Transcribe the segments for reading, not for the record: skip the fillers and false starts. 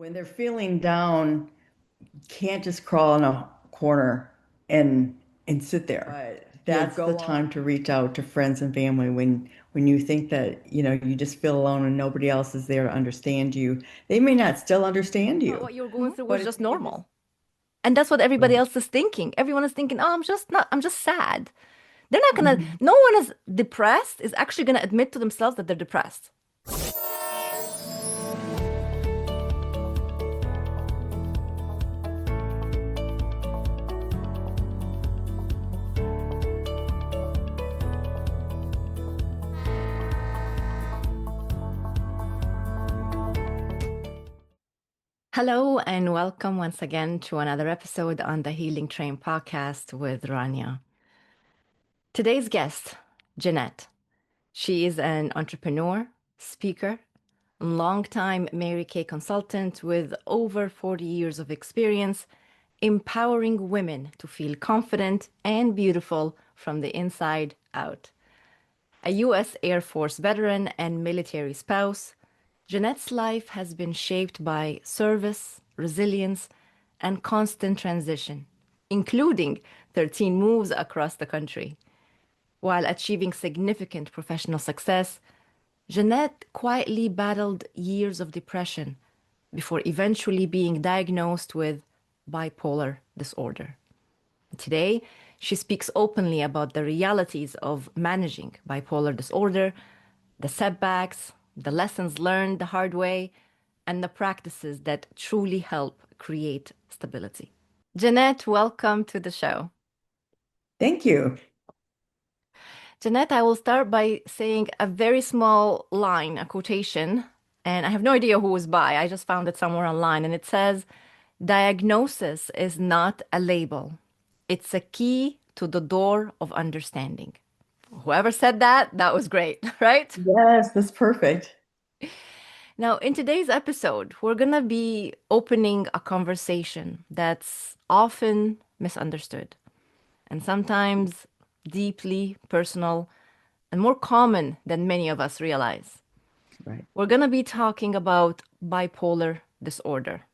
When they're feeling down, can't just crawl in a corner and sit there. But that's the time to reach out to friends and family when you think that, you just feel alone and nobody else is there to understand you. They may not still understand Thought you, what you were going through but was it's just because normal. And that's what everybody right. else is thinking. Everyone is thinking, oh, I'm just sad. They're not gonna, Mhm. no one is depressed, is actually gonna admit to themselves that they're depressed. Hello, and welcome once again to another episode on the Healing Train podcast with Rania. Today's guest, Jeanette. She is an entrepreneur, speaker, longtime Mary Kay consultant with over 40 years of experience empowering women to feel confident and beautiful from the inside out. A U.S. Air Force veteran and military spouse, Jeanette's life has been shaped by service, resilience, and constant transition, including 13 moves across the country. While achieving significant professional success, Jeanette quietly battled years of depression before eventually being diagnosed with bipolar disorder. Today, she speaks openly about the realities of managing bipolar disorder, the setbacks, the lessons learned the hard way, and the practices that truly help create stability. Jeanette, welcome to the show. Thank you. Jeanette, I will start by saying a very small line, a quotation, and I have no idea who was by. I just found it somewhere online, and it says, diagnosis is not a label. It's a key to the door of understanding. Whoever said that, that was great, right? Yes, that's perfect. Now, in today's episode, we're going to be opening a conversation that's often misunderstood and sometimes deeply personal and more common than many of us realize. Right. We're going to be talking about bipolar disorder,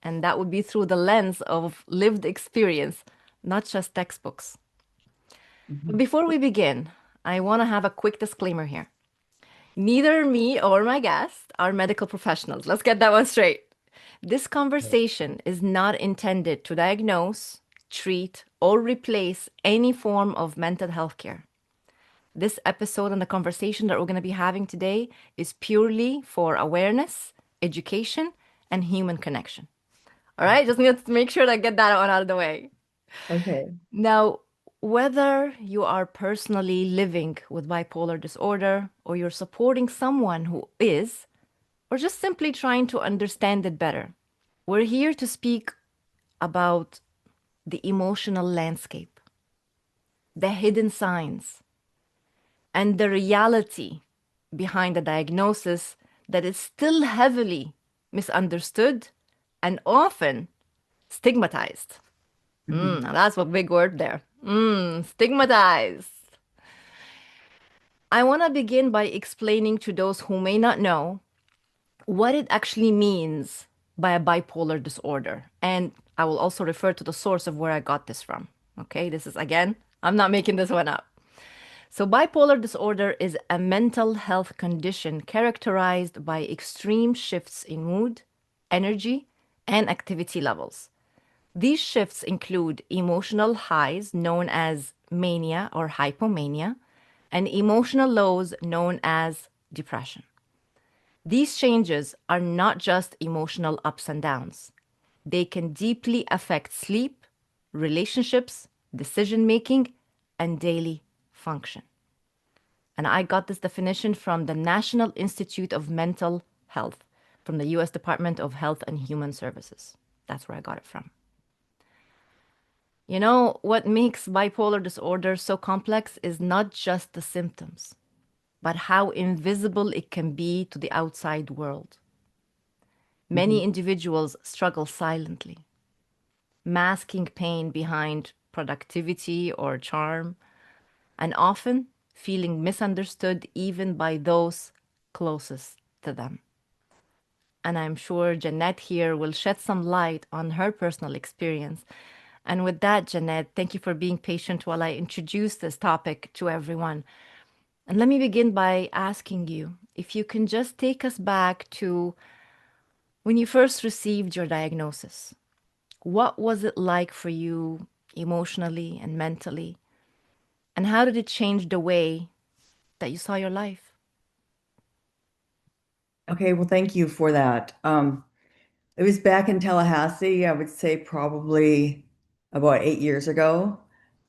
and that would be through the lens of lived experience, not just textbooks. But Mhm. before we begin, I want to have a quick disclaimer here. Neither me or my guest are medical professionals. Let's get that one straight. This Right. conversation is not intended to diagnose, treat, or replace any form of mental health care. This episode and the conversation that we're going to be having today is purely for awareness, education, and human connection. All right, just need to make sure that I get that one out of the way. Okay. Now, whether you are personally living with bipolar disorder or you're supporting someone who is, or just simply trying to understand it better, we're here to speak about the emotional landscape, the hidden signs, and the reality behind the diagnosis that is still heavily misunderstood and often stigmatized. Mhm. Now that's a big word there. Stigmatized. I want to begin by explaining to those who may not know what it actually means by a bipolar disorder. And I will also refer to the source of where I got this from. Okay, this is again, I'm not making this one up. So, bipolar disorder is a mental health condition characterized by extreme shifts in mood, energy, and activity levels. These shifts include emotional highs, known as mania or hypomania, and emotional lows, known as depression. These changes are not just emotional ups and downs. They can deeply affect sleep, relationships, decision making, and daily function. And I got this definition from the National Institute of Mental Health, from the US Department of Health and Human Services. That's where I got it from. You know, what makes bipolar disorder so complex is not just the symptoms, but how invisible it can be to the outside world. Many Mhm. individuals struggle silently, masking pain behind productivity or charm, and often feeling misunderstood even by those closest to them. and I'm sure Jeanette here will shed some light on her personal experience. And with that, Jeanette, thank you for being patient while I introduce this topic to everyone. And let me begin by asking you if you can just take us back to when you first received your diagnosis. What was it like for you emotionally and mentally? And how did it change the way that you saw your life? Okay, well, thank you for that. It was back in Tallahassee, I would say probably about 8 years ago,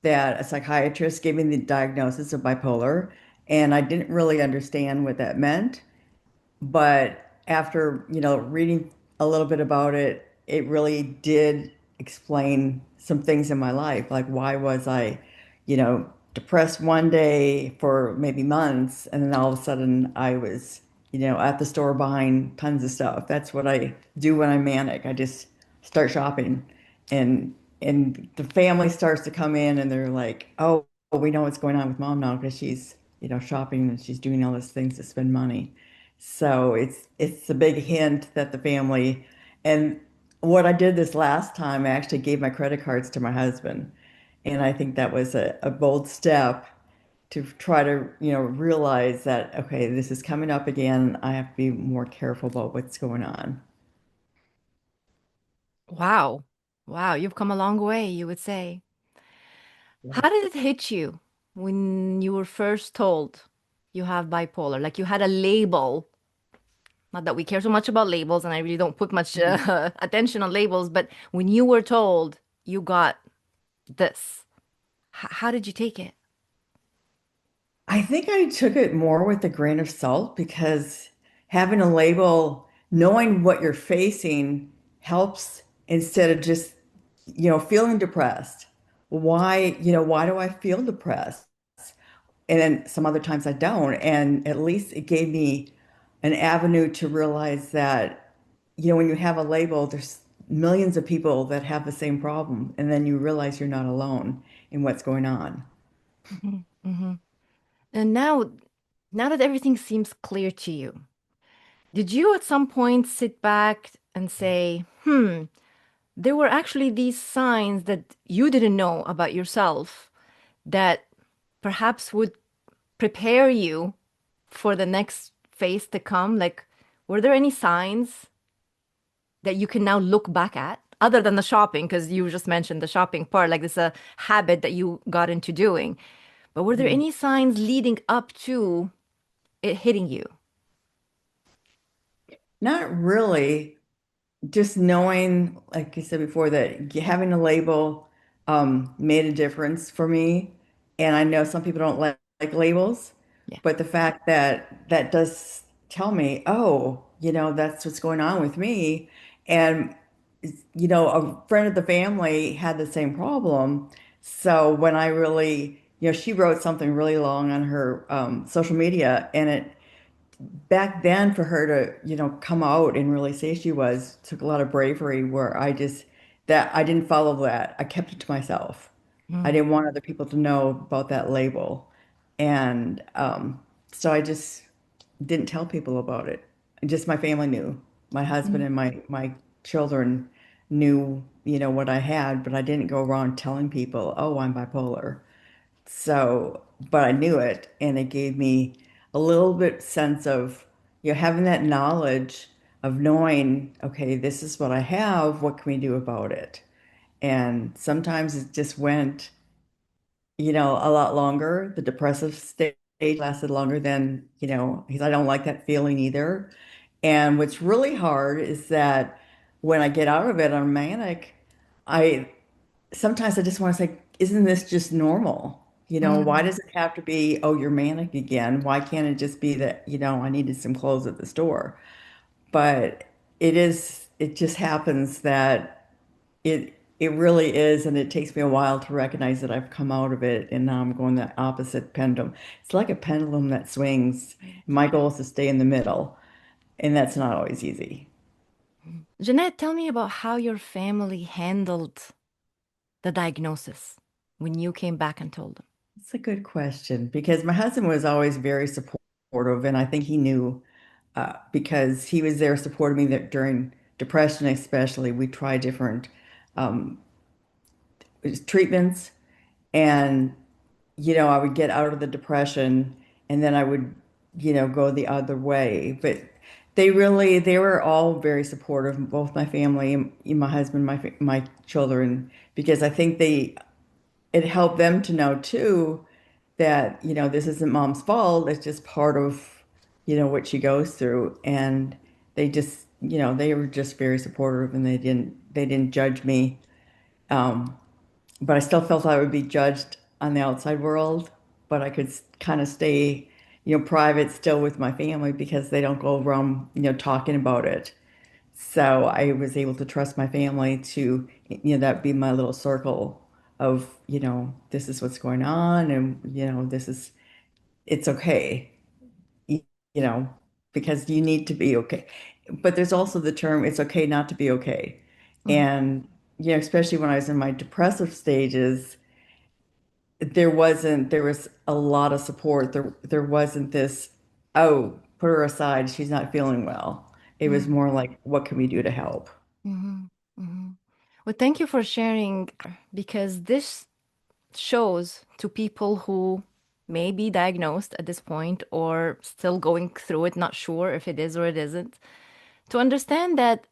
that a psychiatrist gave me the diagnosis of bipolar, and I didn't really understand what that meant. But after, reading a little bit about it, it really did explain some things in my life. Like, why was I, depressed one day for maybe months, and then all of a sudden I was, at the store buying tons of stuff. That's what I do when I'm manic. I just start shopping, and and the family starts to come in, and they're like, "Oh, we know what's going on with mom now because she's, shopping and she's doing all these things to spend money." So it's a big hint that the family, and what I did this last time, I actually gave my credit cards to my husband. And I think that was a bold step to try to, realize that, okay, this is coming up again. I have to be more careful about what's going on. Wow. Wow, you've come a long way, you would say. How did it hit you when you were first told you have bipolar? Like you had a label. Not that we care so much about labels, and I really don't put much Mhm. attention on labels, but when you were told you got this, how did you take it? I think I took it more with a grain of salt because having a label, knowing what you're facing helps instead of just, feeling depressed. Why do I feel depressed? And then some other times I don't. And at least it gave me an avenue to realize that, when you have a label, there's millions of people that have the same problem. And then you realize you're not alone in what's going on. Hmm. Hmm. And now that everything seems clear to you, did you at some point sit back and say, there were actually these signs that you didn't know about yourself that perhaps would prepare you for the next phase to come? Like, were there any signs that you can now look back at other than the shopping? Because you just mentioned the shopping part, like this a habit that you got into doing. But were there Mhm. any signs leading up to it hitting you? Not really. Just knowing, like I said before, that having a label made a difference for me. And I know some people don't like labels, Yeah. but the fact that that does tell me, oh, that's what's going on with me. And, a friend of the family had the same problem. So when I really, she wrote something really long on her social media, and it back then for her to, come out and really say she was took a lot of bravery where I didn't follow that. I kept it to myself. I Mm, didn't want other people to know about that label. And so I just didn't tell people about it. Just my family knew. My husband mm, and my children knew, what I had, but I didn't go around telling people, oh, I'm bipolar. So, but I knew it, and it gave me a little bit sense of, having that knowledge of knowing, okay, this is what I have, what can we do about it? And sometimes it just went, a lot longer. The depressive stage lasted longer than, because I don't like that feeling either. And what's really hard is that when I get out of it, I'm manic. I sometimes I just want to say, isn't this just normal? Why mm, does it have to be, oh, you're manic again? Why can't it just be that, I needed some clothes at the store? But it just happens that it really is, and it takes me a while to recognize that I've come out of it, and now I'm going the opposite pendulum. It's like a pendulum that swings. right. My goal is to stay in the middle, and that's not always easy. Jeanette, tell me about how your family handled the diagnosis when you came back and told them. It's a good question because my husband was always very supportive, and I think he knew. because he was there supporting me that during depression, especially. We tried different um, treatments, and I would get out of the depression, and then I would, go the other way. But they were all very supportive, both my family, and my husband, my children, because I think it helped them to know too that, this isn't mom's fault. It's just part of, what she goes through. And they were just very supportive, and they didn't judge me. Um, but I still felt I would be judged on the outside world, but I could kind of stay, private still with my family because they don't go around, talking about it. So I was able to trust my family to, that be my little circle of, this is what's going on, and, it's okay, you, you know, because you need to be okay. But there's also the term, it's okay not to be okay. Mhm. And, especially when I was in my depressive stages, there was a lot of support. There wasn't this, oh, put her aside, she's not feeling well. It was more like, what can we do to help? Mhm. Mhm. Well, thank you for sharing because this shows to people who may be diagnosed at this point or still going through it, not sure if it is or it isn't, to understand that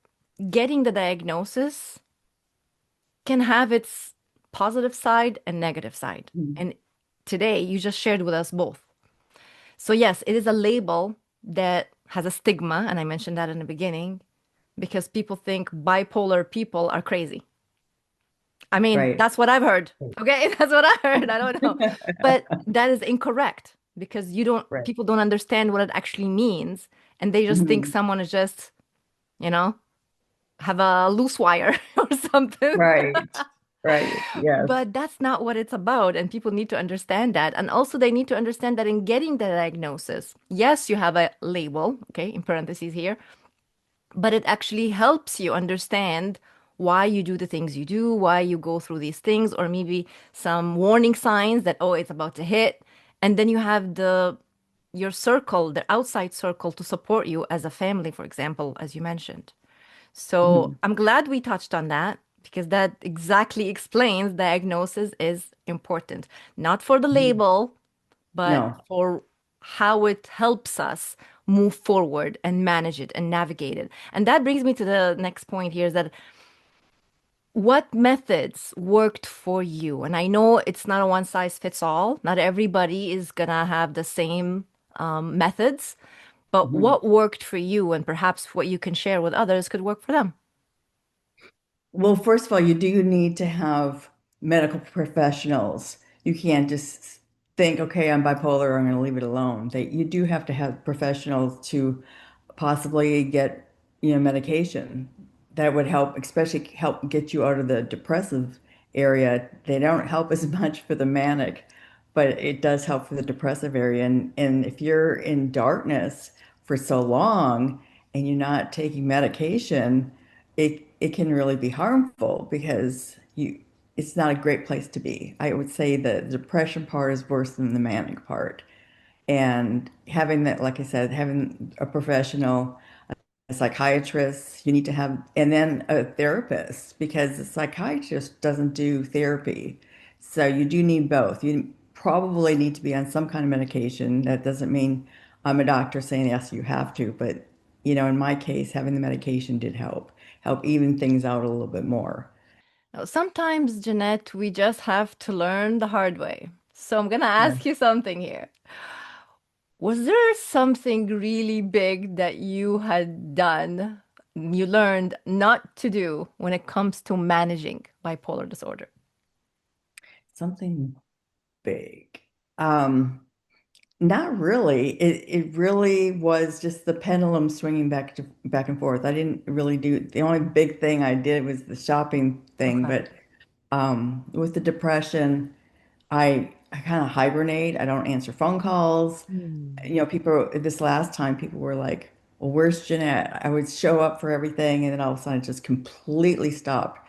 getting the diagnosis can have its positive side and negative side. Mhm. And today you just shared with us both. So, yes, it is a label that has a stigma, and I mentioned that in the beginning, because people think bipolar people are crazy. I mean, Right. that's what I've heard. Okay, that's what I heard. I don't know. But that is incorrect because Right. people don't understand what it actually means. And they just think Mhm. someone is just, you know, have a loose wire or something. Right. Right. Yes. But that's not what it's about. And people need to understand that. And also, they need to understand that in getting the diagnosis, yes, you have a label, okay, in parentheses here, but it actually helps you understand why you do the things you do, why you go through these things, or maybe some warning signs that, oh, it's about to hit. And then you have your circle, the outside circle to support you as a family, for example, as you mentioned. So Mhm. I'm glad we touched on that because that exactly explains diagnosis is important, not for the Mhm. label, but No. for how it helps us move forward and manage it and navigate it. And that brings me to the next point here is that what methods worked for you? And I know it's not a one size fits all. Not everybody is gonna have the same methods, but Mhm. what worked for you and perhaps what you can share with others could work for them. Well, first of all, you do need to have medical professionals. You can't just think, okay, I'm bipolar, I'm going to leave it alone. You do have to have professionals to possibly get, medication that would help, especially help get you out of the depressive area. They don't help as much for the manic, but it does help for the depressive area. And if you're in darkness for so long and you're not taking medication, it can really be harmful because it's not a great place to be. I would say the depression part is worse than the manic part. And having that, like I said, having a professional, a psychiatrist, you need to have, and then a therapist because the psychiatrist doesn't do therapy. So you do need both. You probably need to be on some kind of medication. That doesn't mean I'm a doctor saying yes, you have to, but in my case, having the medication did help even things out a little bit more. Now, sometimes, Jeanette, we just have to learn the hard way. So I'm gonna Yeah. ask you something here. Was there something really big that you had done, you learned not to do when it comes to managing bipolar disorder? Something big. Um, Not really. It really was just the pendulum swinging back and forth. I didn't really do the only big thing I did was the shopping thing, Okay. but with the depression, I kind of hibernate. I don't answer phone calls. Hmm. People this last time people were like, "Well, where's Jeanette?" I would show up for everything, and then all of a sudden it just completely stopped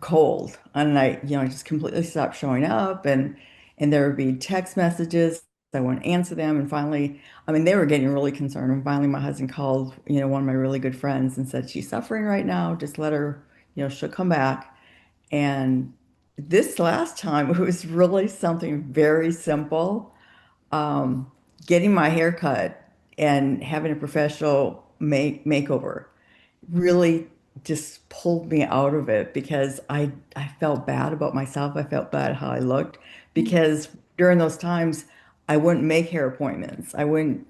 cold, and I just completely stopped showing up, and there would be text messages I wouldn't answer them. And finally, I mean, they were getting really concerned. And finally, my husband called, one of my really good friends and said, she's suffering right now. Just let her, she'll come back. And this last time, it was really something very simple. Um, Getting my hair cut and having a professional makeover really just pulled me out of it because I felt bad about myself. I felt bad how I looked because during those times I wouldn't make hair appointments. I wouldn't,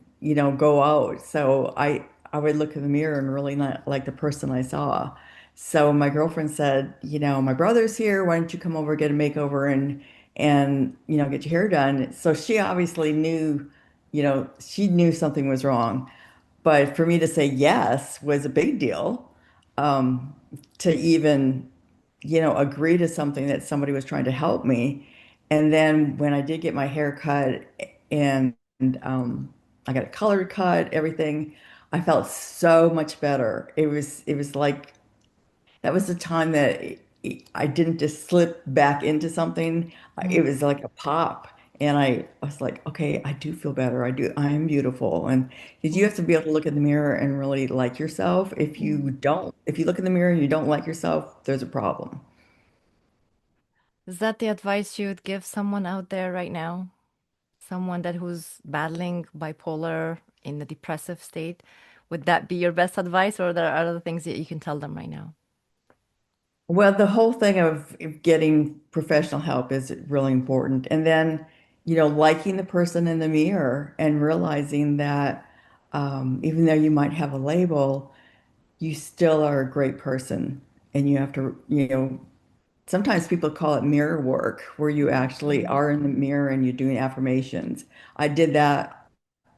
go out. So I would look in the mirror and really not like the person I saw. So my girlfriend said, my brother's here. Why don't you come over, get a makeover and get your hair done? So she obviously knew, she knew something was wrong. But for me to say yes was a big deal. Um, to even, agree to something that somebody was trying to help me. And then when I did get my hair cut and I got a colored cut, everything, I felt so much better. It was like that was the time that I didn't just slip back into something. It Mm-hmm. was like a pop. And I was like, okay, I do feel better. I am beautiful. And you have to be able to look in the mirror and really like yourself. If you look in the mirror and you don't like yourself, there's a problem. Is that the advice you would give someone out there right now? Someone that who's battling bipolar in a depressive state? Would that be your best advice, or there are other things that you can tell them right now? Well, the whole thing of getting professional help is really important. And then, liking the person in the mirror and realizing that even though you might have a label, you still are a great person. And you have to, sometimes people call it mirror work, where you actually Mhm. are in the mirror and you're doing affirmations. I did that,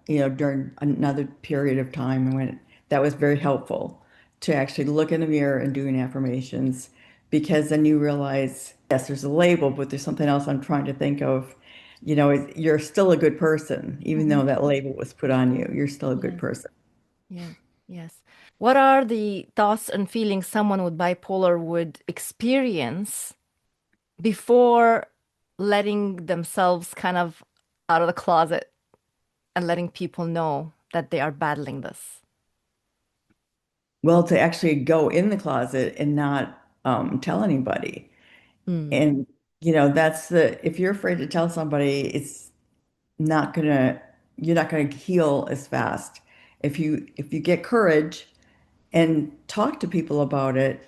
during another period of time and when that was very helpful to actually look in the mirror and doing affirmations because then you realize, yes, there's a label, but there's something else I'm trying to think of. You're still a good person, even Mhm. though that label was put on you. You're still a good Yes, person. yes, yes. What are the thoughts and feelings someone with bipolar would experience before letting themselves kind of out of the closet and letting people know that they are battling this? Well, to actually go in the closet and not tell anybody. Mm. And, if you're afraid to tell somebody, not gonna, you're not gonna heal as fast. If you get courage and talk to people about it,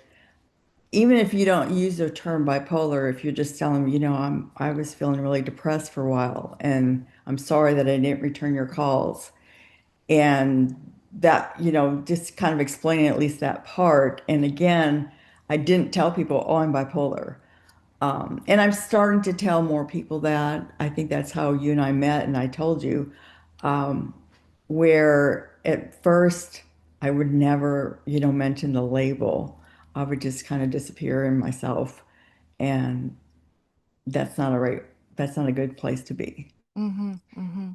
even if you don't use the term bipolar, if you're just telling them, I was feeling really depressed for a while, and I'm sorry that I didn't return your calls. And that, just kind of explaining at least that part. And again, I didn't tell people, oh, I'm bipolar. And I'm starting to tell more people that. I think that's how you and I met, and I told you, um, where at first I would never, mention the label. I would just kind of disappear in myself, and that's not a right, that's not a good place to be. Mm-hmm, mm-hmm.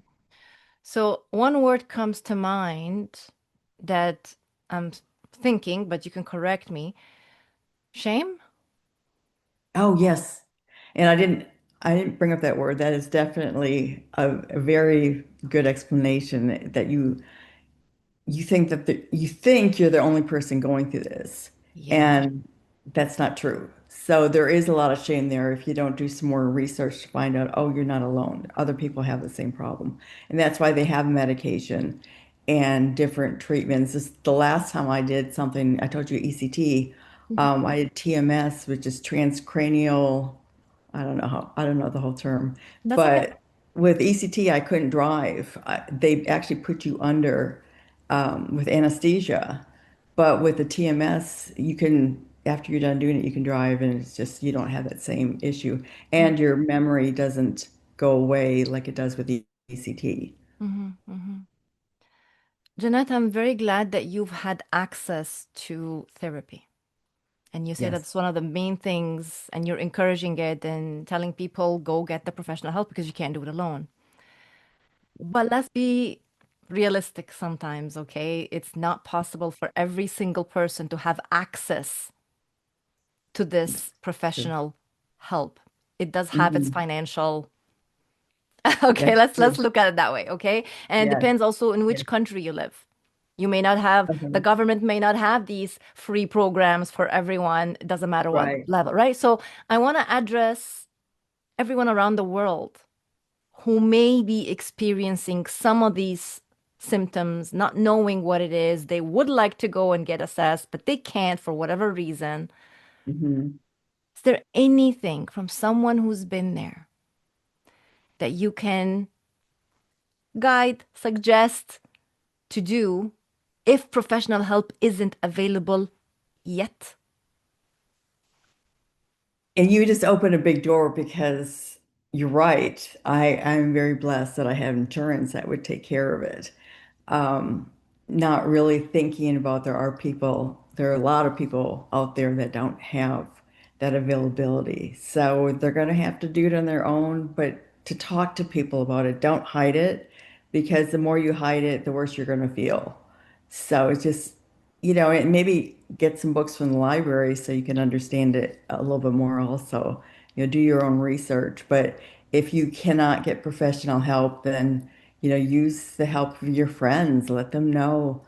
So one word comes to mind that I'm thinking, but you can correct me. Shame? Oh, yes. And I didn't bring up that word. That is definitely a very good explanation that you think you're the only person going through this, Yeah. and that's not true. So there is a lot of shame there if you don't do some more research to find out, oh, you're not alone. Other people have the same problem. And that's why they have medication and different treatments. The last time I did something, I told you ECT, Mhm. I did TMS, which is transcranial. I don't know the whole term, That's okay. but with ECT, I couldn't drive. They actually put you under with anesthesia. But with the TMS, after you're done doing it, you can drive, and it's just, you don't have that same issue. And your memory doesn't go away like it does with the ECT. Mm-hmm, mm-hmm. Jeanette, I'm very glad that you've had access to therapy. And you say Yes. that's one of the main things, and you're encouraging it and telling people go get the professional help because you can't do it alone. But let's be realistic sometimes, okay? It's not possible for every single person to have access to this True. professional help. It does have its Mhm. financial Okay, That's let's true. look at it that way, okay? And it Yes. depends also in Yes. which country you live. You may not have, the Okay. government may not have these free programs for everyone. It doesn't matter what Right. level, right? So I want to address everyone around the world who may be experiencing some of these symptoms, not knowing what it is. They would like to go and get assessed, but they can't for whatever reason. Hmm. Is there anything from someone who's been there that you can guide, suggest to do if professional help isn't available yet? And you just opened a big door because you're right. I'm very blessed that I have insurance that would take care of it. Um, Not really thinking about there are a lot of people out there that don't have that availability. So they're going to have to do it on their own, but to talk to people about it, don't hide it because the more you hide it, the worse you're going to feel. So it's just, and maybe get some books from the library so you can understand it a little bit more also. Do your own research. But if you cannot get professional help, then use the help of your friends. Let them know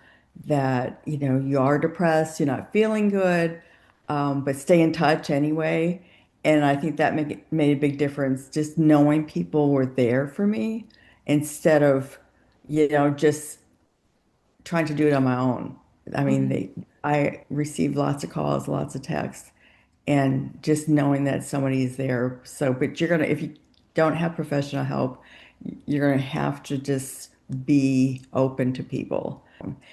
that, you are depressed, you're not feeling good, but stay in touch anyway. And I think that made a big difference, just knowing people were there for me instead of, just trying to do it on my own. I mean, Mhm. I received lots of calls, lots of texts, and just knowing that somebody is there. So, but if you don't have professional help, you're gonna have to just be open to people.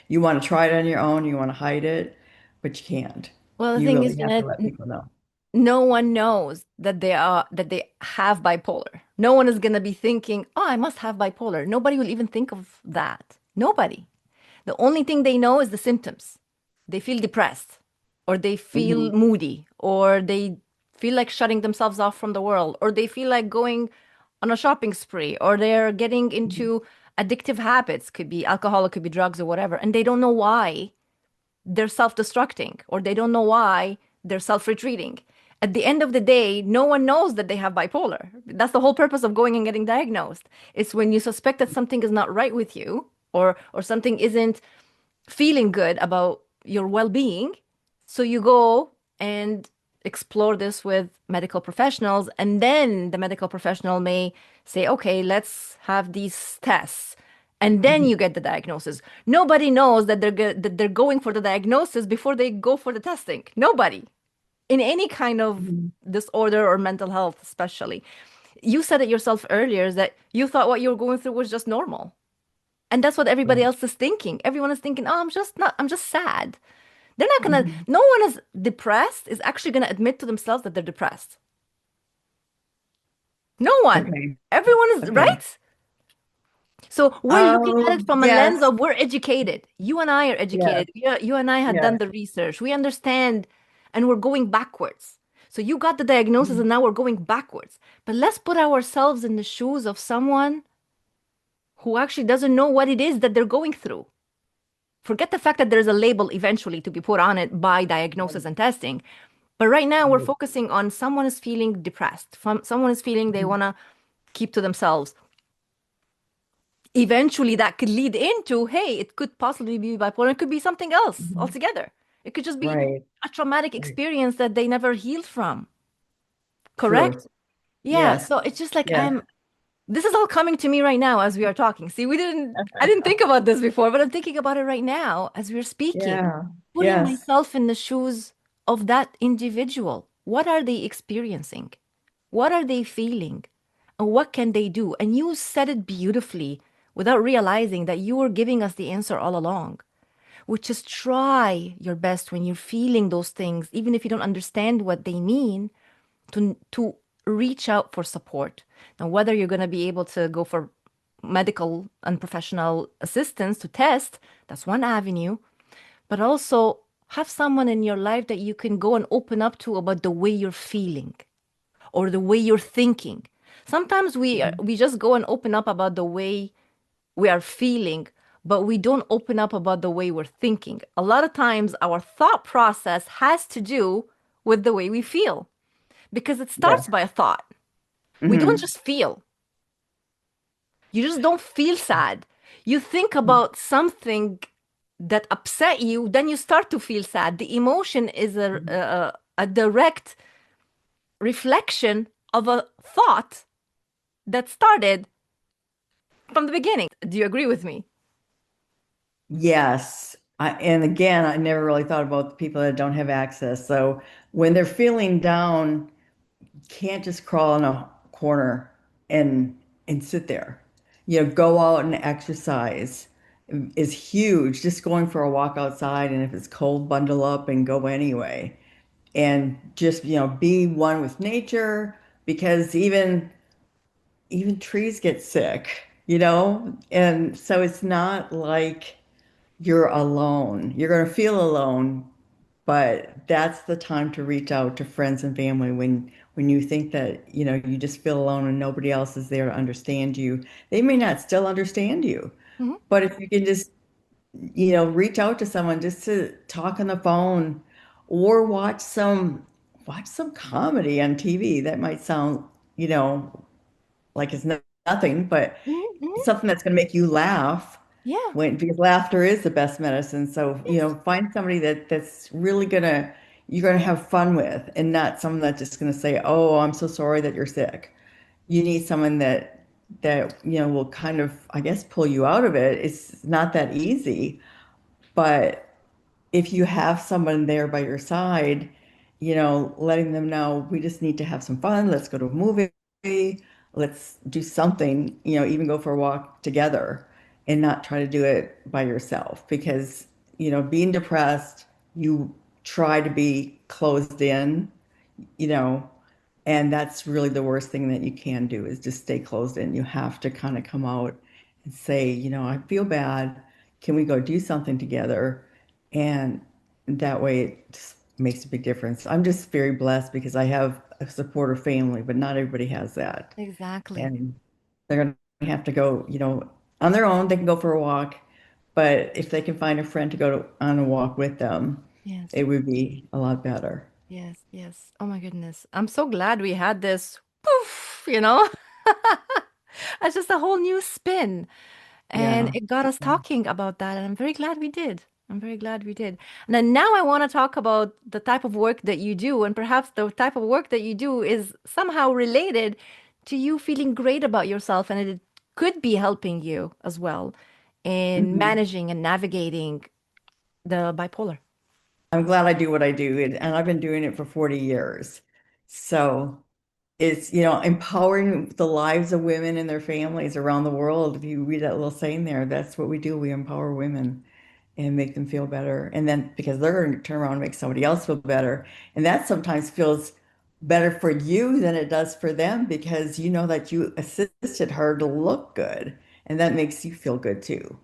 You want to try it on your own, you want to hide it, but you can't. Well, the You thing is, really have to Jeanette, let people know. no one knows that they have bipolar. No one is gonna be thinking, "Oh, I must have bipolar." Nobody will even think of that. Nobody. The only thing they know is the symptoms. They feel depressed, or they feel Hmm. moody, or they feel like shutting themselves off from the world, or they feel like going on a shopping spree, or they're getting into addictive habits, could be alcohol, it could be drugs, or whatever, and they don't know why they're self-destructing, or they don't know why they're self-retreating. At the end of the day, no one knows that they have bipolar. That's the whole purpose of going and getting diagnosed. It's when you suspect that something is not right with you, or something isn't feeling good about your well-being. So you go and explore this with medical professionals, and then the medical professional may say, okay, let's have these tests. And then Hmm. you get the diagnosis. Nobody knows that they're going for the diagnosis before they go for the testing. Nobody. In any kind of Hmm. disorder or mental health, especially. You said it yourself earlier that you thought what you were going through was just normal. And that's what everybody Right. else is thinking. Everyone is thinking, oh, I'm just sad. They're not gonna, Hmm. no one is depressed, is actually gonna admit to themselves that they're depressed. No one. Okay. Everyone is, Okay. right? So we're looking at it Oh, from a lens yes. of we're educated. You and I are Yes. educated. You and I had done Yes. the research. We understand, and we're going backwards. So you got the diagnosis, and now we're going backwards. But let's put ourselves in the shoes of someone who actually doesn't know what it is that they're going through. Forget the fact that there's a label eventually to be put on it by diagnosis and testing. But right now, we're Right. focusing on someone is feeling depressed, someone is feeling they Mhm. want to keep to themselves. Eventually, that could lead into, hey, it could possibly be bipolar, it could be something else Mhm. altogether. It could just be Right. a traumatic Right. experience that they never healed from. True. Correct? Yeah. Yes. So it's just like Yes. this is all coming to me right now as we are talking. See, I didn't think about this before, but I'm thinking about it right now as we're speaking, Yeah. putting Yes. myself in the shoes of that individual. What are they experiencing? What are they feeling? And what can they do? And you said it beautifully without realizing that you were giving us the answer all along, which is try your best when you're feeling those things, even if you don't understand what they mean, to reach out for support. Now, whether you're going to be able to go for medical and professional assistance to test, that's one avenue, but also have someone in your life that you can go and open up to about the way you're feeling or the way you're thinking. Sometimes Mhm. we just go and open up about the way we are feeling, but we don't open up about the way we're thinking. A lot of times our thought process has to do with the way we feel because it Yes. starts by a thought. We don't Hmm. just feel. You just don't feel sad. You think about something that upset you, then you start to feel sad. The emotion is a direct reflection of a thought that started from the beginning. Do you agree with me? Yes. And again, I never really thought about the people that don't have access. So when they're feeling down, can't just crawl in a corner and sit there. Go out and exercise is huge. Just going for a walk outside, and if it's cold, bundle up and go anyway. And just, be one with nature because even trees get sick, And so it's not like you're alone. You're going to feel alone, but that's the time to reach out to friends and family when you think that, you just feel alone and nobody else is there to understand you. They may not still understand you, Mhm. but if you can just, reach out to someone just to talk on the phone or watch some comedy on TV. That might sound, like it's nothing, but Mhm, mhm. something that's going to make you laugh Yeah. because laughter is the best medicine. So, Yes. find somebody that's really you're gonna have fun with and not someone that's just gonna say, "Oh, I'm so sorry that you're sick." You need someone that will kind of, I guess, pull you out of it. It's not that easy, but if you have someone there by your side, letting them know we just need to have some fun. Let's go to a movie. Let's do something, even go for a walk together and not try to do it by yourself because, being depressed, you try to be closed in, you know, and that's really the worst thing that you can do is just stay closed in. You have to kind of come out and say, I feel bad. Can we go do something together? And that way it just makes a big difference. I'm just very blessed because I have a supportive family, but not everybody has that. Exactly. And they're going to have to go, on their own. They can go for a walk, but if they can find a friend to go on a walk with them, Yes. it would be a lot better. Yes. Yes. Oh my goodness. I'm so glad we had this poof, you know? It's just a whole new spin. And Yeah. it got us talking about that. And I'm very glad we did. I'm very glad we did. And then now I want to talk about the type of work that you do. And perhaps the type of work that you do is somehow related to you feeling great about yourself. And it could be helping you as well in Mhm. managing and navigating the bipolar. I'm glad I do what I do, and I've been doing it for 40 years. So it's, empowering the lives of women and their families around the world. If you read that little saying there, that's what we do. We empower women and make them feel better. And then because they're going to turn around and make somebody else feel better. And that sometimes feels better for you than it does for them because you know that you assisted her to look good. And that makes you feel good too.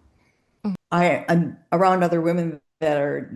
I'm around other women that are,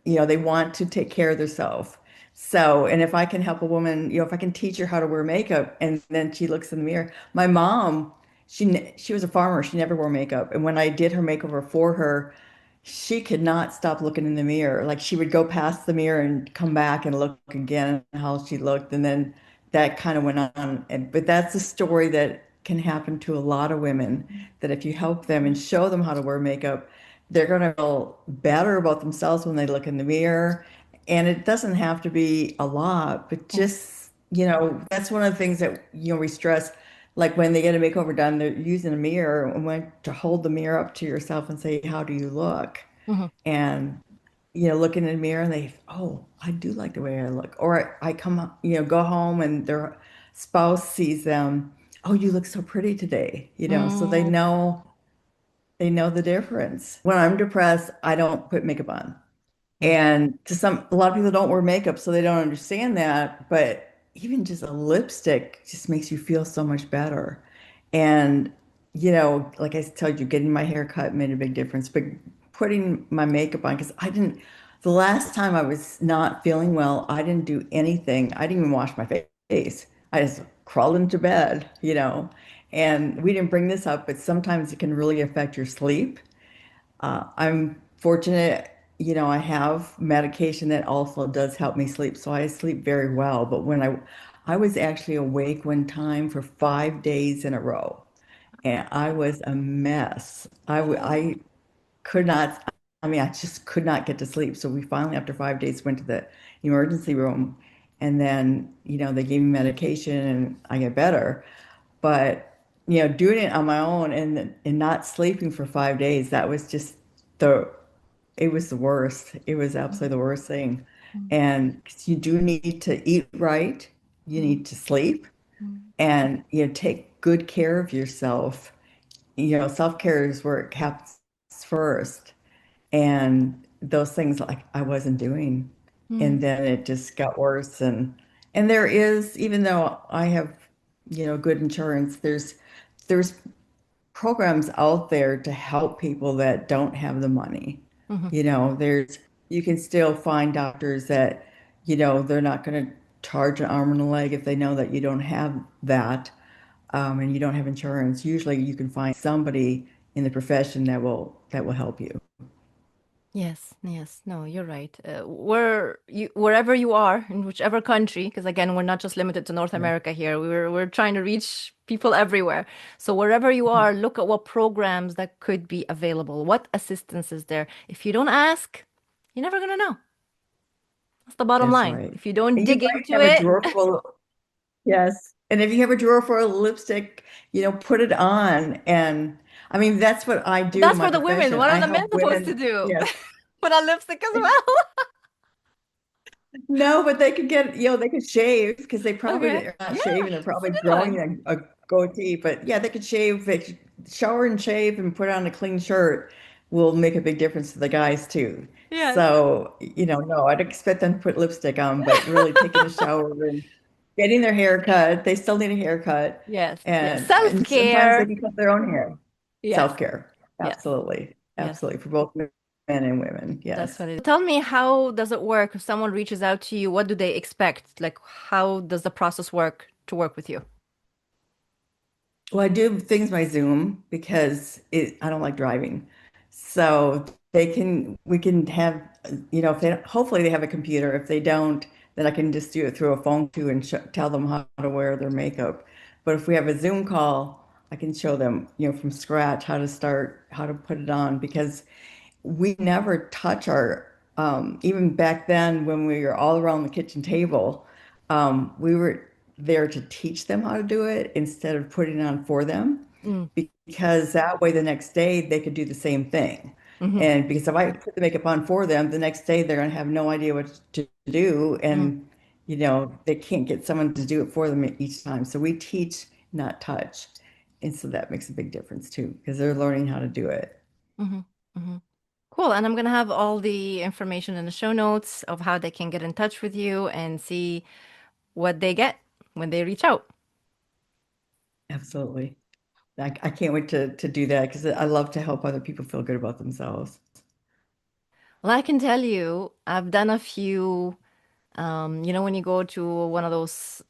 they want to take care of themselves. So, and if I can help a woman, if I can teach her how to wear makeup and then she looks in the mirror. My mom, she was a farmer. She never wore makeup. And when I did her makeover for her, she could not stop looking in the mirror. Like she would go past the mirror and come back and look again at how she looked. And then that kind of went on. But that's a story that can happen to a lot of women that if you help them and show them how to wear makeup, they're going to feel better about themselves when they look in the mirror. And it doesn't have to be a lot, but Mhm, just, that's one of the things that, we stress. Like when they get a makeover done, they're using a mirror and when to hold the mirror up to yourself and say, how do you look? mhm, And, look in the mirror and they, oh, I do like the way I look. Or I come, go home and their spouse sees them, oh, you look so pretty today, so mhm, they know the difference. When I'm depressed, I don't put makeup on. mhm, And a lot of people don't wear makeup, so they don't understand that. But even just a lipstick just makes you feel so much better. And, like I told you, getting my hair cut made a big difference. But putting my makeup on, because the last time I was not feeling well, I didn't do anything. I didn't even wash my face. I just crawled into bed, And we didn't bring this up, but sometimes it can really affect your sleep. I'm fortunate, I have medication that also does help me sleep, so I sleep very well. But when I was actually awake one time for 5 days in a row, and I was a mess. I could not, I mean, I just could not get to sleep. So we finally, after 5 days, went to the emergency room. And then, they gave me medication and I get better. But, doing it on my own and not sleeping for 5 days, that was just the, it was the worst. It was absolutely the worst thing. Mm, And 'cause you do need to eat right, you mm, need to sleep, mm, and, take good care of yourself. Self-care is where it happens first. And those things like I wasn't doing. mm, And then it just got worse. And there is, even though I have, good insurance, there's programs out there to help people that don't have the money. mhm. You can still find doctors that, they're not going to charge an arm and a leg if they know that you don't have that, and you don't have insurance. Usually you can find somebody in the profession that will help you. Yes, yes. No, you're right. Wherever you are, in whichever country, because again, we're not just limited to North Yeah. America here. We're trying to reach people everywhere. So wherever you are, look at what programs that could be available. What assistance is there? If you don't ask, you're never gonna know. That's the bottom That's line. right. If you don't And you dig might into have a it, drawer full. Yes. And if you have a drawer full of lipstick, put it on. And I mean, that's what I do in that's my for the women. profession. What are I the men help supposed to women. do? Yes. Put on lipstick as well. No, but they could get, they could shave because they probably Okay. are not Yeah, shaving. They're put probably it on. growing a goatee. But yeah, they could shave, they could shower and shave and put on a clean shirt will make a big difference to the guys too. Yes. So, no, I'd expect them to put lipstick on, but really taking a shower and getting their hair cut. They still need a haircut. Yes. Yes. And sometimes they Self-care. can cut their own hair. Yes. Self-care. Yes. Absolutely. Yes. Absolutely. For both men and women. That's Yes. what it is. Tell me, how does it work? If someone reaches out to you, what do they expect? Like, how does the process work to work with you? Well, I do things by Zoom because I don't like driving. So we can have, if they, hopefully they have a computer. If they don't, then I can just do it through a phone too and sh tell them how to wear their makeup. But if we have a Zoom call, I can show them, from scratch how to start, how to put it on because we never touch even back then when we were all around the kitchen table, we were there to teach them how to do it instead of putting it on for them, Mm, because that way the next day they could do the same thing. hmm And because if I put the makeup on for them, the next day they're going to have no idea what to do. mm, And, they can't get someone to do it for them each time. So we teach, not touch. And so that makes a big difference too, because they're learning how to do it. hmm hmm Cool. And I'm gonna have all the information in the show notes of how they can get in touch with you and see what they get when they reach out. Absolutely. I can't wait to do that because I love to help other people feel good about themselves. Well, I can tell you, I've done a few, when you go to one of those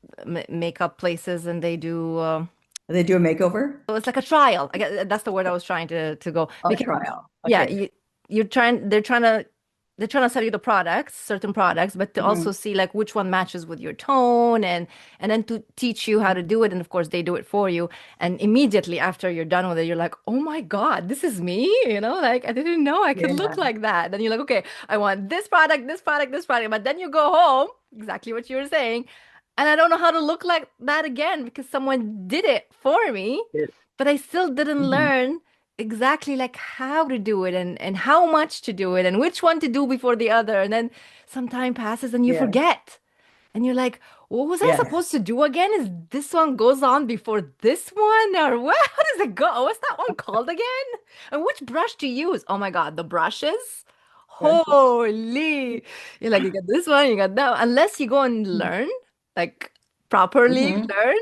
makeup places and they do, They do a makeover? it's like a trial. I guess that's the word I was trying to go A because trial. yeah, Okay. they're trying to sell you the products, certain products, but to also Mhm. see like which one matches with your tone and then to teach you how to do it. And of course they do it for you. And immediately after you're done with it, you're like, oh my God, this is me, like I didn't know I could look Yeah. like that. Then you're like, okay, I want this product, this product, this product. But then you go home, exactly what you were saying, and I don't know how to look like that again because someone did it for me, It- but I still didn't mhm. learn exactly like how to do it and how much to do it and which one to do before the other. And then some time passes and you Yeah. forget. And you're like, what was I Yes. supposed to do again? Is this one goes on before this one? Or what? How does it go? What's that one called again? And which brush to use? Oh my God, the brushes? Holy. You're like, you got this one, you got that one. Unless you go and learn, like properly Hmm. learn,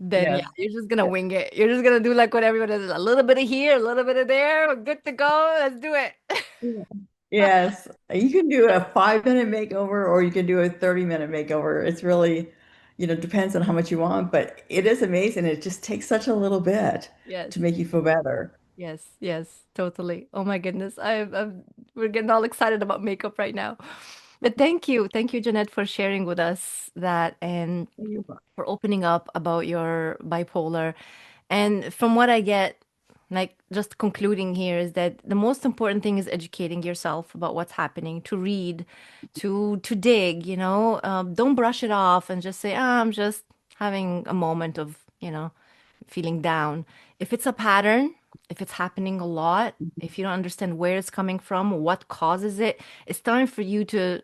then yeah, Yes. you're just gonna wing it. You're just gonna do like what everyone does, a little bit of here, a little bit of there. We're good to go. Let's do it. Yeah. Yes. You can do a 5 minute makeover or you can do a 30-minute makeover. It's really, depends on how much you want, but it is amazing. It just takes such a little bit Yes, to make you feel better. yes, yes, totally. Oh my goodness, we're getting all excited about makeup right now. But thank you, Jeanette, for sharing with us that and for opening up about your bipolar. And from what I get, like just concluding here, is that the most important thing is educating yourself about what's happening, to read, to dig, don't brush it off and just say, I'm just having a moment of, feeling down. If it's a pattern, if it's happening a lot, if you don't understand where it's coming from, what causes it, it's time for you to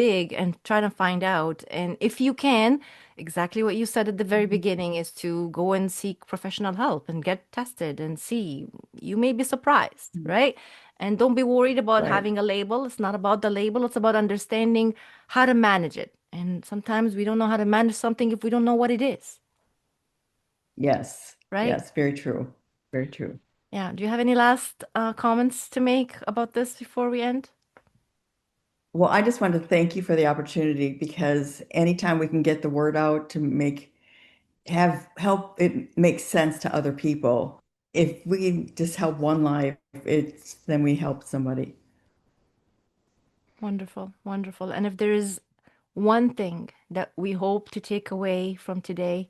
dig and try to find out. And if you can, exactly what you said at the very beginning is to go and seek professional help and get tested and see. You may be surprised, right? And don't be worried about Right. having a label. It's not about the label, it's about understanding how to manage it. And sometimes we don't know how to manage something if we don't know what it is, Yes. right? Yes. Very true. Very true. Yeah. Do you have any last comments to make about this before we end? Well, I just wanted to thank you for the opportunity because anytime we can get the word out to have help it makes sense to other people. If we just help one life, then we help somebody. Wonderful, wonderful. And if there is one thing that we hope to take away from today,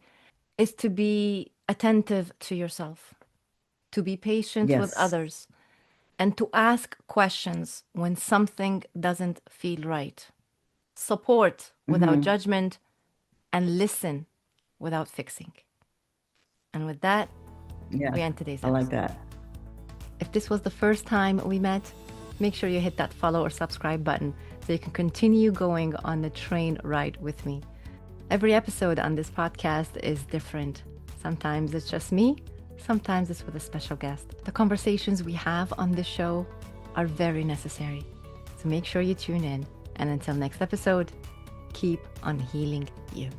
is to be attentive to yourself, to be patient with Yes. others, and to ask questions when something doesn't feel right. Support without Hmm. judgment, and listen without fixing. And with that, Yeah. we end today's I like episode. that. If this was the first time we met, make sure you hit that follow or subscribe button so you can continue going on the train ride with me. Every episode on this podcast is different. Sometimes it's just me, sometimes it's with a special guest. The conversations we have on this show are very necessary. So make sure you tune in. And until next episode, keep on healing you.